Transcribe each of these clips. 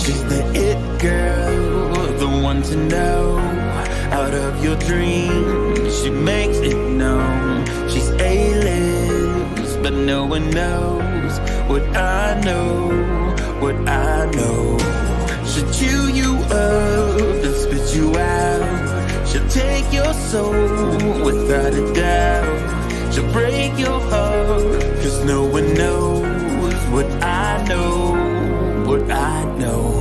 She's the it girl, the one to know. Out of your dreams, she makes it known. She's A-list, but no one knows what I know, what I know. She'll chew you up and spit you out. She'll take your soul without a doubt. She'll break your heart, 'cause no one knows what I know, what I know.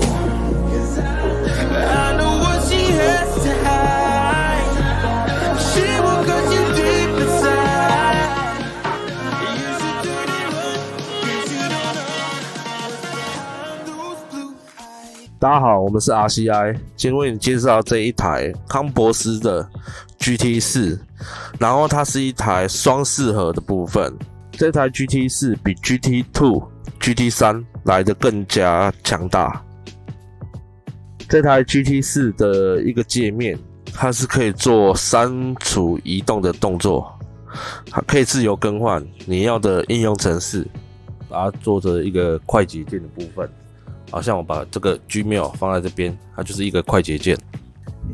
I know what she has to hide. She will cut you deep inside. You should turn it on, 'cause you don't know what's behind those blue eyes. 大家好，我们是 RCI， 今天为你介绍这一台康柏斯的 GT4， 然后它是一台双适合的部分。这台 GT4 比 GT2、GT3 来得更加强大。这台 GT4 的一个界面，它是可以做删除移动的动作，它可以自由更换你要的应用程式，把它做成一个快捷键的部分。好像我把这个 Gmail 放在这边，它就是一个快捷键。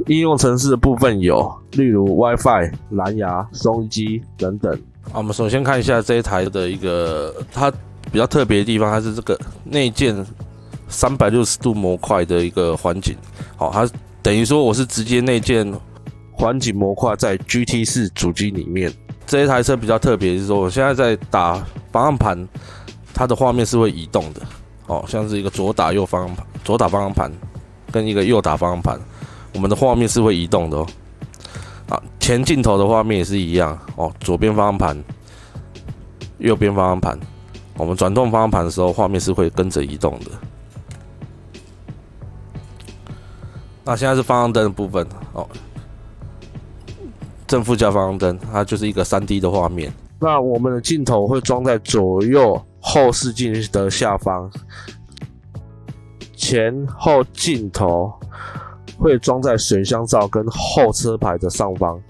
应用程式的部分有，例如 WiFi、蓝牙、收机等等。我们首先看一下这一台的一个它比较特别的地方，它是这个内建360度模块的一个环景。好，它等于说我是直接内建环景模块在 GT4 主机里面。这一台车比较特别的是说，我现在在打方向盘，它的画面是会移动的。哦，像是一个左打方向盘跟一个右打方向盘，我们的画面是会移动的哦。啊，前镜头的画面也是一样哦，左边方向盘，右边方向盘，我们转动方向盘的时候，画面是会跟着移动的。那现在是方向灯的部分哦，正副驾方向灯，它就是一个 3D 的画面。那我们的镜头会装在左右后视镜的下方，前后镜头会装在水箱罩跟后车牌的上方。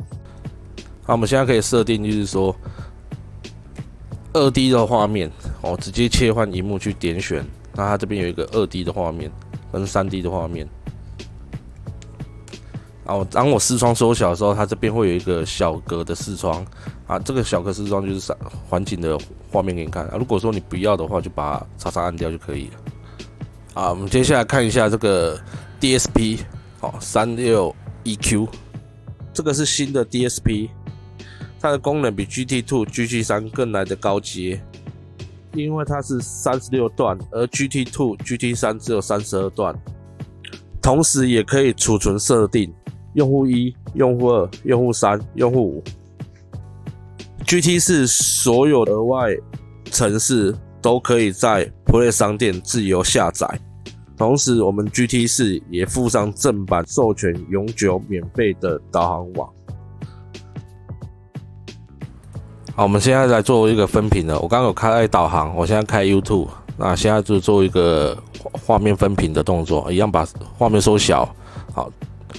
那我们现在可以设定，就是说 2D 的画面哦，直接切换萤幕去点选。那它这边有一个 2D 的画面跟 3D 的画面。当我视窗缩小的时候，它这边会有一个小格的视窗啊，这个小格视窗就是环境的画面给你看啊。如果说你不要的话，就把它叉按掉就可以了。啊，我们接下来看一下这个 DSP， 好，36 EQ， 这个是新的 DSP， 它的功能比 GT2、GT3 更来的高阶，因为它是36段，而 GT2、GT3 只有32段，同时也可以储存设定。用户1、用户2、用户3、用户5 GT4 所有额外程式都可以在 Play 商店自由下载，同时我们 GT4 也附上正版授权永久免费的导航网。好，我们现在来做一个分屏了。我刚刚有开导航，我现在开 YouTube， 那现在就做一个画面分屏的动作，一样把画面缩小。好，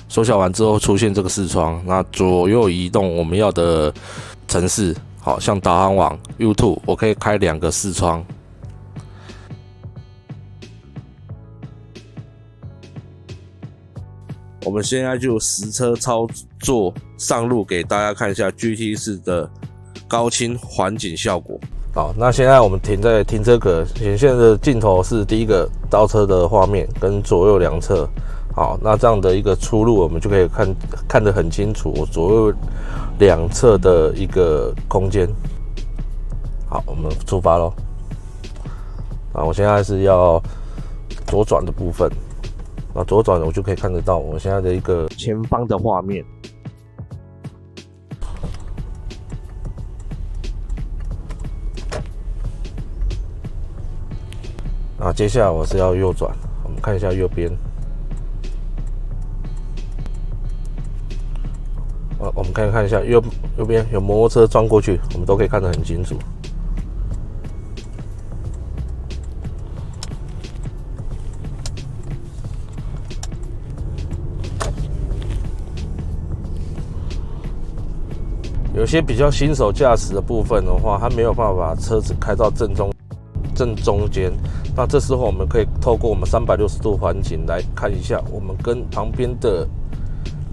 缩小完之后出现这个视窗，那左右移动我们要的程式，好像导航网 YouTube， 我可以开2个视窗。我们现在就实车操作上路给大家看一下 GT4 的高清环景效果。好，那现在我们停在停车格，显现的镜头是第一个倒车的画面跟左右两侧。好，那这样的一个出入，我们就可以看得很清楚，我左右两侧的一个空间。好，我们出发咯。啊，我现在是要左转的部分，那左转我就可以看得到我现在的一个前方的画面。啊，接下来我是要右转，我们看一下右边。我们看一下右边有摩托车撞过去，我们都可以看得很清楚。有些比较新手驾驶的部分的话，他没有办法把车子开到正中正中间。那这时候我们可以透过我们360度环景来看一下我们跟旁边的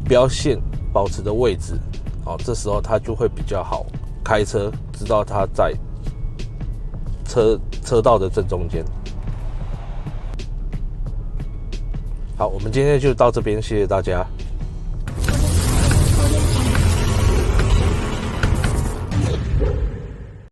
标线保持的位置。好，这时候它就会比较好开车，知道它在车道的正中间。好，我们今天就到这边，谢谢大家。